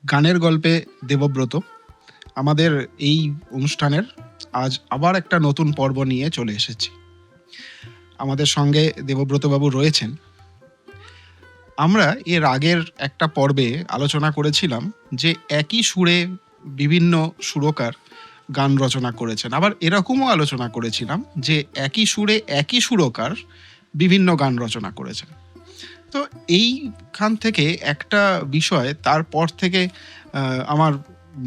গানের গল্পে দেবব্রত। আমাদের এই অনুষ্ঠানের আজ আবার একটা নতুন পর্ব নিয়ে চলে এসেছি। আমাদের সঙ্গে দেবব্রত বাবু রয়েছেন। আমরা এর আগের একটা পর্বে আলোচনা করেছিলাম যে একই সুরে বিভিন্ন সুরকার গান রচনা করেছেন। আবার এরকমও আলোচনা করেছিলাম যে একই সুরে একই সুরকার বিভিন্ন গান রচনা করেছেন। তো এইখান থেকে একটা বিষয় তারপর থেকে আমার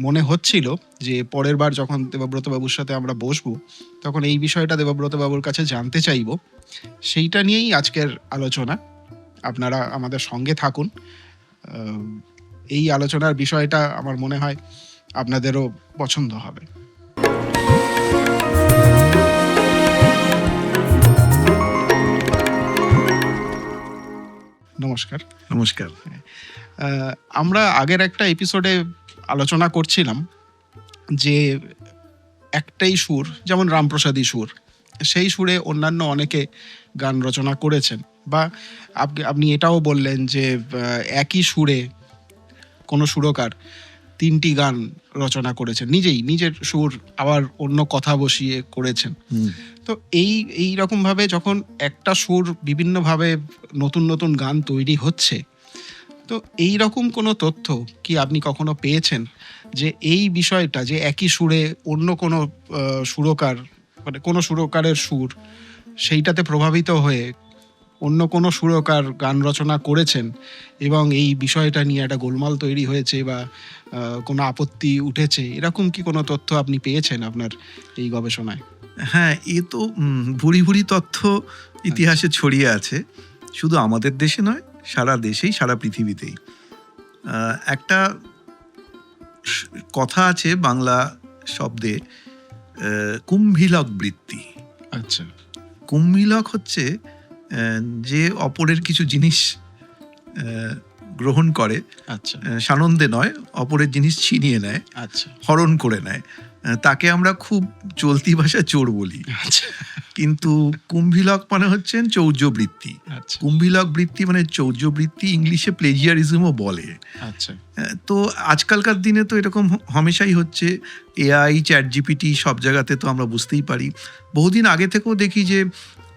মনে হচ্ছিল যে পরের বার যখন দেবব্রত বাবুর সাথে আমরা বসবো তখন এই বিষয়টা দেবব্রত বাবুর কাছে জানতে চাইব। সেইটা নিয়েই আজকের আলোচনা। আপনারা আমাদের সঙ্গে থাকুন। এই আলোচনার বিষয়টা আমার মনে হয় আপনাদেরও পছন্দ হবে। নমস্কার। নমস্কার। আমরা আগের একটা এপিসোডে আলোচনা করছিলাম যে একটাই সুর, যেমন রামপ্রসাদী সুর, সেই সুরে অন্যান্য অনেকে গান রচনা করেছেন। বা আপনি এটাও বললেন যে একই সুরে কোনো সুরকার তিনটি গান রচনা করেছেন, নিজের সুর আবার অন্য কথা বসিয়ে করেছেন। তো এই রকমভাবে যখন একটা সুর বিভিন্নভাবে নতুন নতুন গান তৈরি হচ্ছে, তো এই রকম কোনো তথ্য কি আপনি কখনো পেয়েছেন যে এই বিষয়টা, যে একই সুরে অন্য কোনো সুরকার, মানে কোনো সুরকারের সুর সেইটাতে প্রভাবিত হয়ে অন্য কোনো সুরকার গান রচনা করেছেন এবং এই বিষয়টা নিয়ে একটা গোলমাল তৈরি হয়েছে বা কোনো আপত্তি উঠেছে, এরকম কি কোনো তথ্য আপনি পেয়েছেন আপনার এই গবেষণায়? হ্যাঁ, এ তো ভুরি ভুরি তথ্য ইতিহাসে ছড়িয়ে আছে, শুধু আমাদের দেশে নয়, সারা দেশেই, সারা পৃথিবীতেই। একটা কথা আছে বাংলা শব্দে, কুম্ভিলক বৃত্তি। আচ্ছা। কুম্ভিলক হচ্ছে যে অপরের কিছু জিনিস গ্রহণ করে, আচ্ছা। সানন্দে নয়, অপরের জিনিস ছিনিয়ে নেয়, আচ্ছা। হরণ করে নেয়, তাকে আমরা খুব চলতি ভাষায় চোর বলি। আচ্ছা। কিন্তু কুম্ভিলক মানে হচ্ছেন চৌর্যবৃত্তি। আচ্ছা। কুম্ভিলক বৃত্তি মানে চৌর্যবৃত্তি, ইংলিশে প্লেজিয়ারিজমও বলে। আচ্ছা। তো আজকালকার দিনে তো এরকম হামেশাই হচ্ছে, এআই, চ্যাট জিপিটি, সব জায়গাতে তো আমরা বুঝতেই পারি। বহুদিন আগে থেকেও দেখি যে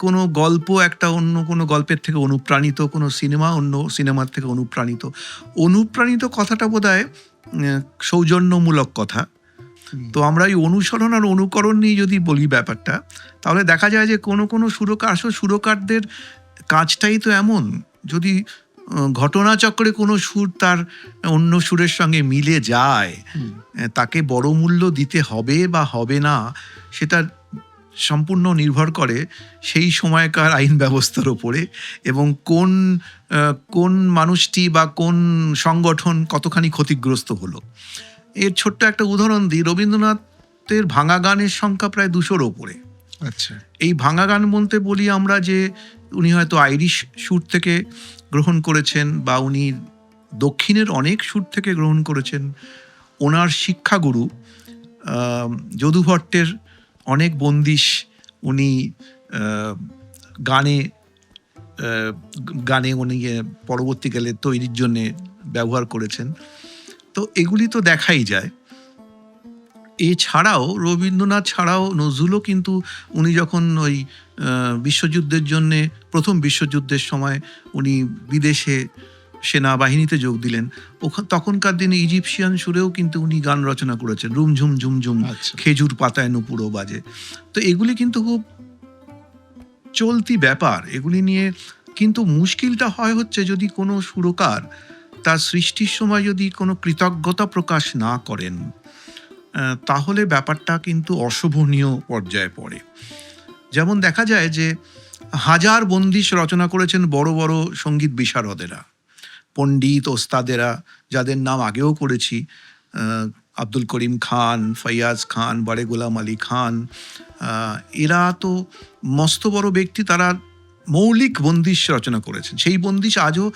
কোনো গল্প একটা অন্য কোনো গল্পের থেকে অনুপ্রাণিত, কোনো সিনেমা অন্য সিনেমার থেকে অনুপ্রাণিত কথাটা বোধহয় সৌজন্যমূলক কথা। তো আমরা এই অনুসরণ আর অনুকরণ নিয়ে যদি বলি ব্যাপারটা, তাহলে দেখা যায় যে কোনো সুরকার, আসলে সুরকারদের কাজটাই তো এমন, যদি ঘটনাচক্রে কোনো সুর তার অন্য সুরের সঙ্গে মিলে যায়, তাকে বড় মূল্য দিতে হবে বা হবে না, সেটা সম্পূর্ণ নির্ভর করে সেই সময়কার আইন ব্যবস্থার ওপরে এবং কোন মানুষটি বা কোন সংগঠন কতখানি ক্ষতিগ্রস্ত হলো। এর ছোট্ট একটা উদাহরণ দিই। রবীন্দ্রনাথের ভাঙা গানের সংখ্যা প্রায় 200-র ওপরে। আচ্ছা। এই ভাঙা গান বলতে বলি আমরা যে উনি হয়তো আইরিশ সুর থেকে গ্রহণ করেছেন বা উনি দক্ষিণের অনেক সুর থেকে গ্রহণ করেছেন। ওনার শিক্ষাগুরু যদু ভট্টের অনেক বন্দিশ উনি গানে উনি পরবর্তীকালে তৈরির জন্যে ব্যবহার করেছেন। তো এগুলি তো দেখাই যায়। এছাড়াও রবীন্দ্রনাথ ছাড়াও নজরুলও কিন্তু, উনি যখন ওই বিশ্বযুদ্ধের জন্যে, প্রথম বিশ্বযুদ্ধের সময় উনি বিদেশে সেনাবাহিনীতে যোগ দিলেন, তখনকার দিনে ইজিপশিয়ান সুরেও কিন্তু উনি গান রচনা করেছেন, রুমঝুম ঝুমঝুম, খেজুর পাতায় নুপুরও বাজে। তো এগুলি কিন্তু খুব চলতি ব্যাপার, এগুলি নিয়ে। কিন্তু মুশকিলটা হয় হচ্ছে যদি কোনো সুরকার তার সৃষ্টির সময় যদি কোনো কৃতজ্ঞতা প্রকাশ না করেন, তাহলে ব্যাপারটা কিন্তু অশোভনীয় পর্যায়ে পড়ে। যেমন দেখা যায় যে হাজার বন্দিশ রচনা করেছেন বড় বড় সঙ্গীত বিশারদেরা, পণ্ডিত ওস্তাদেরা, যাদের নাম আগেও করেছি, আব্দুল করিম খান, ফৈয়াজ খান, বড়ে গোলাম আলী খান, এরা তো মস্ত বড় ব্যক্তি, তারা মৌলিক বন্দিশ রচনা করেছেন। সেই বন্দিশ আজও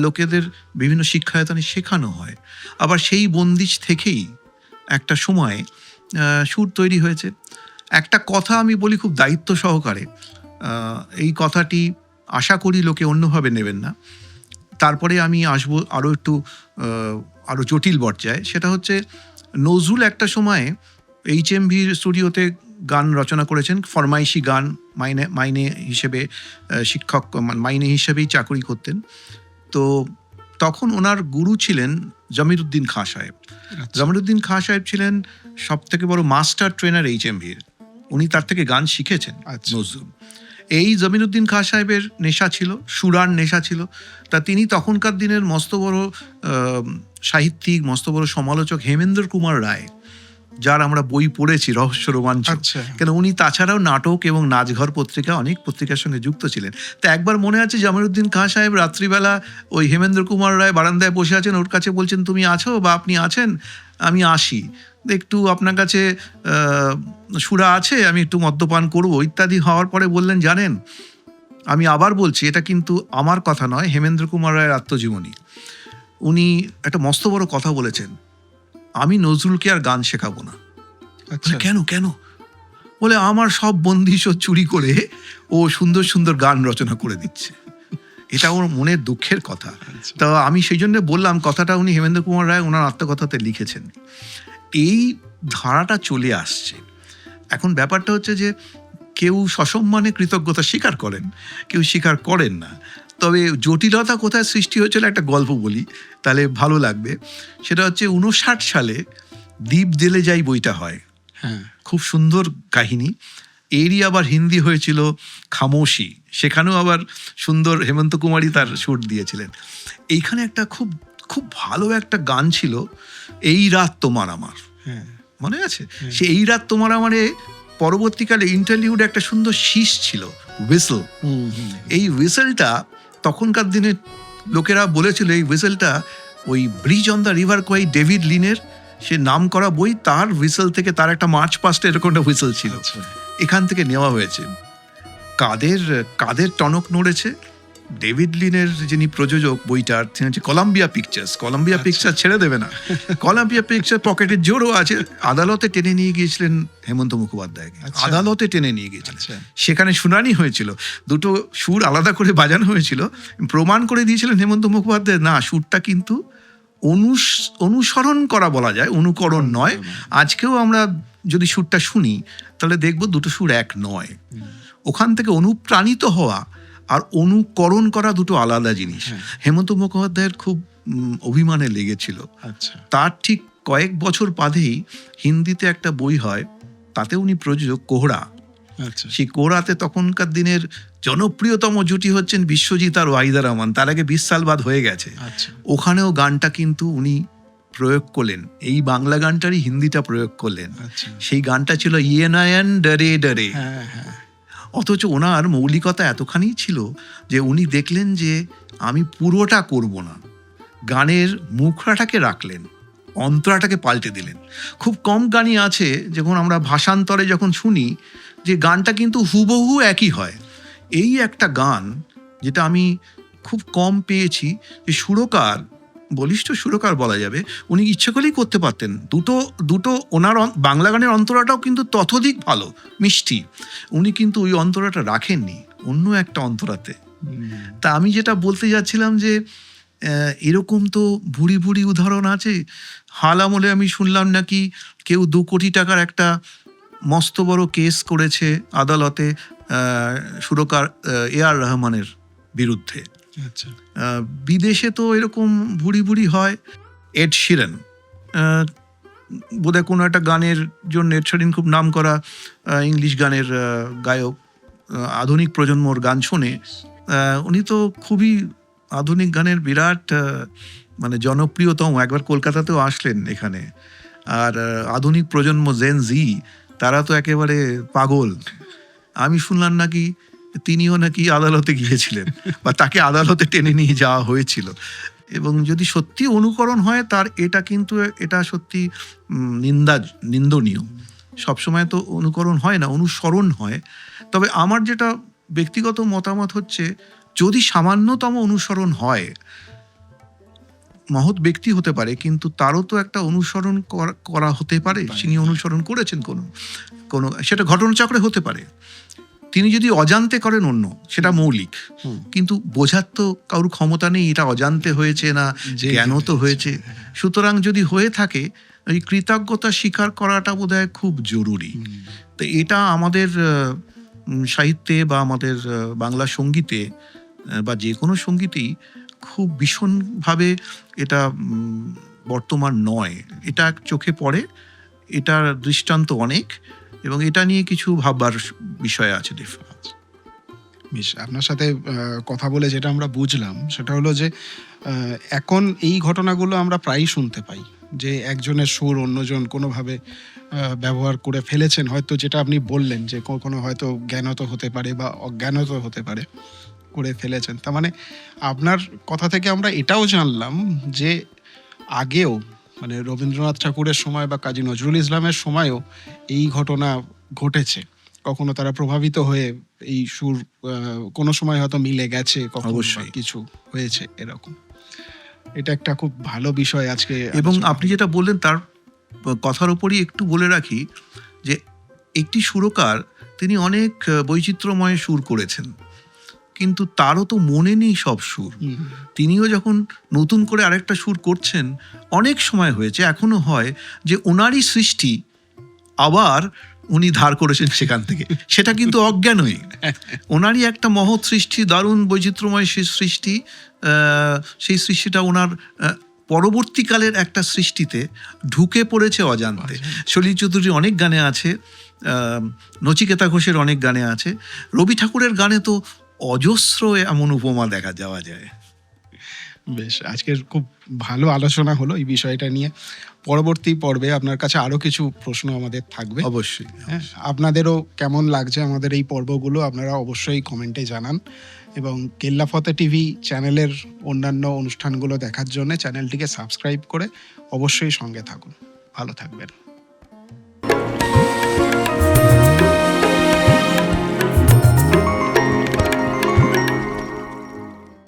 লোকেদের বিভিন্ন শিক্ষায়তনে শেখানো হয়। আবার সেই বন্দিশ থেকেই একটা সময় সুর তৈরি হয়েছে। একটা কথা আমি বলি খুব দায়িত্ব সহকারে, এই কথাটি আশা করি লোকে অন্যভাবে নেবেন না। তারপরে আমি আসবো আরও একটু আরো জটিল পর্যায়ে, সেটা হচ্ছে নজরুল একটা সময়ে HMVর স্টুডিওতে গান রচনা করেছেন, ফরমাইশি গান, মাইনে হিসেবে শিক্ষক মাইনে হিসেবেই চাকরি করতেন। তো তখন ওনার গুরু ছিলেন জমিরুদ্দিন খাঁ সাহেব। জমিরুদ্দিন খাঁ সাহেব ছিলেন সব থেকে বড় মাস্টার ট্রেনার HMVর, উনি তার থেকে গান শিখেছেন নজরুল। এই জমিরুদ্দিন খাঁ সাহেবের নেশা ছিল, সুরার নেশা ছিল। তা তিনি তখনকার দিনের মস্ত বড় সাহিত্যিক, মস্ত বড় সমালোচক হেমেন্দ্র কুমার রায়, যার আমরা বই পড়েছি রহস্য রোমাঞ্চ, কেন উনি তাছাড়াও নাটক এবং নাচঘর পত্রিকা, অনেক পত্রিকার সঙ্গে যুক্ত ছিলেন। তো একবার মনে আছে জমিরুদ্দিন খাঁ সাহেব রাত্রিবেলা ওই হেমেন্দ্র কুমার রায় বারান্দায় বসে আছেন, ওর কাছে বলছেন তুমি আছো বা আপনি আছেন, আমি আসি, একটু আপনার কাছে সুরা আছে, আমি একটু মদ্যপান করবো ইত্যাদি। হওয়ার পরে বললেন, জানেন, আমি আবার বলছি, এটা কিন্তু আমার কথা নয়, হেমেন্দ্র কুমার রায়ের আত্মজীবনী। উনি একটা মস্ত বড় কথা বলেছেন, আমি নজরুলকে আর গান শেখাবো না। কেন কেন? বলে আমার সব বন্দিশ চুরি করে ও সুন্দর সুন্দর গান রচনা করে দিচ্ছে। এটা ওর মনের দুঃখের কথা। তো আমি সেই জন্য বললাম, কথাটা উনি হেমেন্দ্র কুমার রায় ওনার আত্মকথাতে লিখেছেন। এই ধারাটা চলে আসছে। এখন ব্যাপারটা হচ্ছে যে কেউ সসম্মানে কৃতজ্ঞতা স্বীকার করেন, কেউ স্বীকার করেন না। তবে জটিলতা কোথায় সৃষ্টি হয়েছিল একটা গল্প বলি, তাহলে ভালো লাগবে। সেটা হচ্ছে 59 সালে দ্বীপ জেলে যাই বইটা হয়, খুব সুন্দর কাহিনী। এরই আবার হিন্দি হয়েছিল খামোশি, সেখানেও আবার সুন্দর হেমন্ত কুমারী তার সুর দিয়েছিলেন। এইখানে একটা খুব খুব ভালো একটা গান ছিল, এই রাত তোমার আমার, মনে আছে? সে এই রাত তোমার আমারে পরবর্তীকালে ইন্টারলিউড একটা সুন্দর শীষ ছিল, হুইসেল। এই হুইসেলটা তখনকার দিনে লোকেরা বলেছিল, এই হুইসেলটা ওই bridge on the river Kwai David লিনের সে নাম করা বই, তার হুইসেল থেকে, তার একটা মার্চ পাস্টে এরকম একটা হুইসেল ছিল, এখান থেকে নেওয়া হয়েছে। কাদের টনক নড়েছে? ডেভিড লিনের যিনি প্রযোজক বইটার, তিনি হচ্ছে কলাম্বিয়া পিকচার্স। কলাম্বিয়া পিকচার ছেড়ে দেবে না, কলাম্বিয়া পিকচার পকেটে জোরও আছে। আদালতে টেনে নিয়ে গিয়েছিলেন হেমন্ত মুখোপাধ্যায়কে, আদালতে টেনে নিয়ে গিয়েছিলেন। সেখানে শুনানি হয়েছিল, দুটো সুর আলাদা করে বাজানো হয়েছিল, প্রমাণ করে দিয়েছিলেন হেমন্ত মুখোপাধ্যায়, না সুরটা কিন্তু অনুসরণ করা বলা যায়, অনুকরণ নয়। আজকেও আমরা যদি সুরটা শুনি তাহলে দেখব দুটো সুর এক nয়। ওখান থেকে অনুপ্রাণিত হওয়া আর অনুকরণ করা দুটো আলাদা জিনিস। হেমন্ত মুখোপাধ্যায়ের খুব অভিমানে লেগেছিল। তার ঠিক কয়েক বছর বাদেই হিন্দিতে একটা বই হয়, তাতে উনি প্রযোজক, কোহরা। সেই কোহরাতে তখনকার দিনের জনপ্রিয়তম জুটি হচ্ছেন বিশ্বজিৎ আর ওয়াহিদা রহমান, তার আগে 20 সাল বাদ হয়ে গেছে। ওখানেও গানটা কিন্তু উনি প্রয়োগ করলেন, এই বাংলা গানটারই হিন্দিটা প্রয়োগ করলেন। সেই গানটা ছিল ইয়ে নয়ন ডরে ডরে। অথচ ওনার মৌলিকতা এতখানি ছিল যে উনি দেখলেন যে আমি পুরোটা করব না, গানের মুখরাটাকে রাখলেন, অন্তরাটাকে পাল্টে দিলেন। খুব কম গানই আছে যখন আমরা ভাষান্তরে যখন শুনি যে গানটা কিন্তু হুবহু একই হয়। এই একটা গান যেটা আমি খুব কম পেয়েছি, যে সুরকার, বলিষ্ঠ সুরকার বলা যাবে, উনি ইচ্ছে করলেই করতে পারতেন। দুটো ওনার বাংলা গানের অন্তরাটাও কিন্তু ততোধিক ভালো, মিষ্টি। উনি কিন্তু ওই অন্তরাটা রাখেননি, অন্য একটা অন্তরাতে। তা আমি যেটা বলতে যাচ্ছিলাম যে এরকম তো ভুরি ভুরি উদাহরণ আছে। হাল আমলে আমি শুনলাম নাকি কেউ 2 কোটি টাকার একটা মস্ত বড় কেস করেছে আদালতে সুরকার AR রহমানের বিরুদ্ধে। বিদেশে তো এরকম ভুরি ভুরি হয়। এড শিরান বোধহয় কোনো একটা গানের জন্য, এড শিরান খুব নাম করা ইংলিশ গানের গায়ক, আধুনিক প্রজন্মর গান শোনে। উনি তো খুবই আধুনিক গানের বিরাট মানে জনপ্রিয়তম। একবার কলকাতাতেও আসলেন এখানে। আর আধুনিক প্রজন্ম জেন জি, তারা তো একেবারে পাগল। আমি শুনলাম নাকি তিনিও নাকি আদালতে গিয়েছিলেন, বা তাকে আদালতে টেনে নিয়ে যাওয়া হয়েছিল। এবং যদি সত্যি অনুকরণ হয় তার, এটা সত্যি নিন্দনীয়। সবসময় তো অনুকরণ হয় না, অনুসরণ হয়। তবে আমার যেটা ব্যক্তিগত মতামত হচ্ছে, যদি সামান্যতম অনুসরণ হয়, মহৎ ব্যক্তি হতে পারে, কিন্তু তারও তো একটা অনুসরণ করা হতে পারে। তিনি অনুসরণ করেছেন কোনো সেটা ঘটনাচক্রে হতে পারে। তিনি যদি অজান্তে করেন অন্য, সেটা মৌলিক, হুম। কিন্তু বোঝার তো কারোর ক্ষমতা নেই এটা অজান্তে হয়েছে না যে জ্ঞানত হয়েছে। সুতরাং যদি হয়ে থাকে এই কৃতজ্ঞতা স্বীকার করাটা বোধহয় খুব জরুরি। তো এটা আমাদের সাহিত্যে বা আমাদের বাংলা সঙ্গীতে বা যে কোনো সঙ্গীতেই খুব ভীষণভাবে এটা বর্তমান নয়, এটা চোখে পড়ে, এটার দৃষ্টান্ত অনেক, এবং এটা নিয়ে কিছু ভাববার বিষয় আছে। বেশ, আপনার সাথে কথা বলে যেটা আমরা বুঝলাম সেটা হলো যে এখন এই ঘটনাগুলো আমরা প্রায়ই শুনতে পাই, যে একজনের সুর অন্যজন কোনোভাবে ব্যবহার করে ফেলেছেন, হয়তো যেটা আপনি বললেন যে কোনো হয়তো জ্ঞানত হতে পারে বা অজ্ঞানত হতে পারে, করে ফেলেছেন। তার মানে আপনার কথা থেকে আমরা এটাও জানলাম যে আগেও মানে রবীন্দ্রনাথ ঠাকুরের সময় বা কাজী নজরুল ইসলামের সময়ও এই ঘটনা ঘটেছে, কখনো তারা প্রভাবিত হয়ে এই সুর কোনো সময় হয়তো মিলে গেছে, কখনো অবশ্যই। কিছু হয়েছে এরকম। এটা একটা খুব ভালো বিষয় আজকে। এবং আপনি যেটা বললেন তার কথার উপরই একটু বলে রাখি যে একটি সুরকার তিনি অনেক বৈচিত্র্যময় সুর করেছেন, কিন্তু তারও তো মনে নেই সব সুর। তিনিও যখন নতুন করে আরেকটা সুর করছেন, অনেক সময় হয়েছে, এখনো হয় যে ওনারই সৃষ্টি আবার উনি ধার করেছেন সেখান থেকে, সেটা কিন্তু অজ্ঞানই। ওনারই একটা মহৎ সৃষ্টি, দারুণ বৈচিত্র্যময় সেই সৃষ্টি, সেই সৃষ্টিটা ওনার পরবর্তীকালের একটা সৃষ্টিতে ঢুকে পড়েছে অজান্তে। সলিল চৌধুরীর অনেক গানে আছে, নচিকেতা ঘোষের অনেক গানে আছে, রবি ঠাকুরের গানে তো অজস্র এমন উপমা দেখা যাওয়া যায়। বেশ, আজকের খুব ভালো আলোচনা হলো এই বিষয়টা নিয়ে। পরবর্তী পর্বে আপনার কাছে আরো কিছু প্রশ্ন আমাদের থাকবে। অবশ্যই। হ্যাঁ, আপনাদেরও কেমন লাগছে আমাদের এই পর্বগুলো আপনারা অবশ্যই কমেন্টে জানান, এবং কেল্লাফতে টিভি চ্যানেলের অন্যান্য অনুষ্ঠানগুলো দেখার জন্য চ্যানেলটিকে সাবস্ক্রাইব করে অবশ্যই সঙ্গে থাকুন। ভালো থাকবেন।